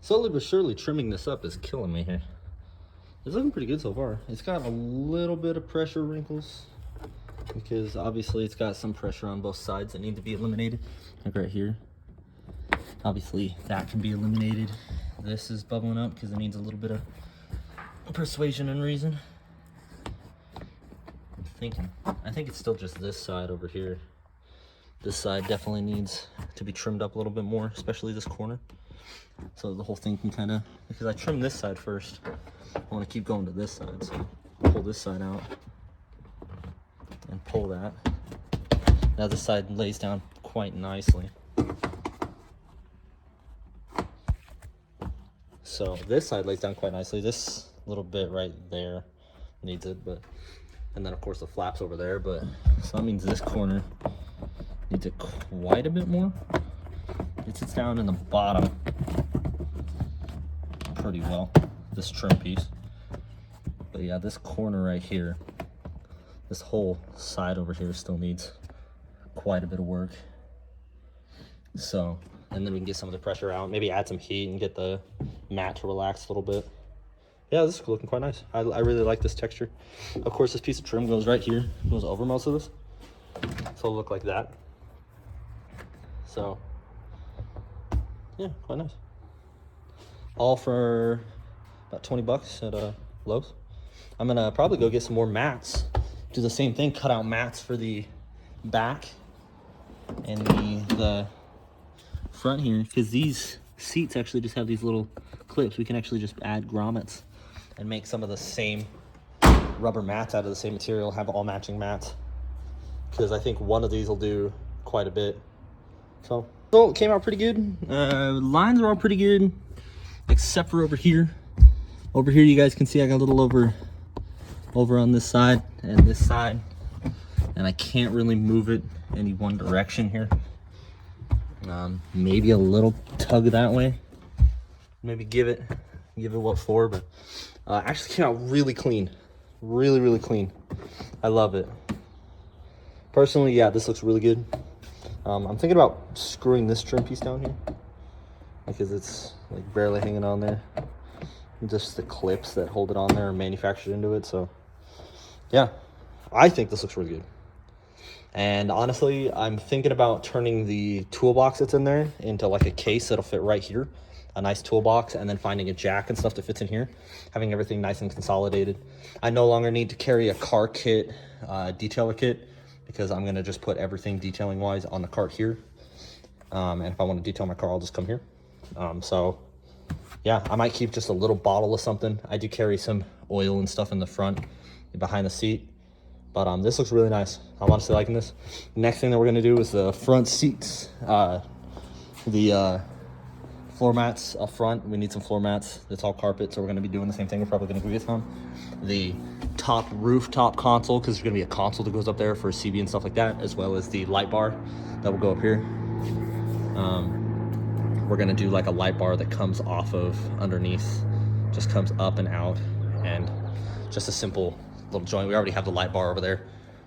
Slowly but surely trimming this up is killing me here. It's looking pretty good so far. It's got a little bit of pressure wrinkles because obviously it's got some pressure on both sides that need to be eliminated. Like right here. Obviously that can be eliminated. This is bubbling up because it needs a little bit of persuasion and reason. I think it's still just this side over here. This side definitely needs to be trimmed up a little bit more, especially this corner. So the whole thing can kind of, because I trimmed this side first, I want to keep going to this side. So pull this side out and pull that. Now this side lays down quite nicely. So this side lays down quite nicely. This little bit right there needs it, but, and then of course the flaps over there, but, so that means this corner needs it quite a bit more. It sits down in the bottom pretty well, this trim piece. But yeah, this corner right here, this whole side over here still needs quite a bit of work. So, and then we can get some of the pressure out, maybe add some heat and get the mat to relax a little bit. Yeah, this is looking quite nice. I really like this texture. Of course, this piece of trim goes right here, goes over most of this. So it'll look like that. So, yeah, quite nice. All for about 20 bucks at Lowe's. I'm gonna probably go get some more mats. Do the same thing, cut out mats for the back and the front here, because these seats actually just have these little clips. We can actually just add grommets and make some of the same rubber mats out of the same material, have all matching mats, because I think one of these will do quite a bit. So it came out pretty good. Lines are all pretty good, except for over here. Over here, you guys can see I got a little over on this side and this side, and I can't really move it any one direction here. Maybe a little tug that way. Maybe give it what for, but actually came out really clean. Really clean. I love it. Personally, yeah, this looks really good. I'm thinking about screwing this trim piece down here because it's like barely hanging on there. Just the clips that hold it on there are manufactured into it. So yeah, I think this looks really good. And honestly, I'm thinking about turning the toolbox that's in there into like a case that'll fit right here, a nice toolbox, and then finding a jack and stuff that fits in here, having everything nice and consolidated. I no longer need to carry a car kit, detailer kit, because I'm gonna just put everything detailing wise on the cart here. And if I want to detail my car, I'll just come here. So yeah, I might keep just a little bottle of something. I do carry some oil and stuff in the front, behind the seat. But this looks really nice. I'm honestly liking this. Next thing that we're gonna do is the front seats. The floor mats up front. We need some floor mats. It's all carpet, so we're gonna be doing the same thing. We're probably gonna go get some. The top rooftop console, because there's gonna be a console that goes up there for CB and stuff like that, as well as the light bar that will go up here. We're gonna do like a light bar that comes off of underneath, just comes up and out, and just a simple little joint. We already have the light bar over there.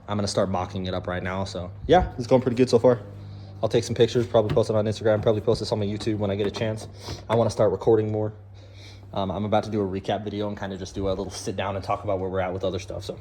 I'm gonna start mocking it up right now. So yeah, it's going pretty good so far. I'll take some pictures, probably post it on Instagram, probably post this on my YouTube when I get a chance. I want to start recording more. I'm about to do a recap video and kind of just do a little sit down and talk about where we're at with other stuff. So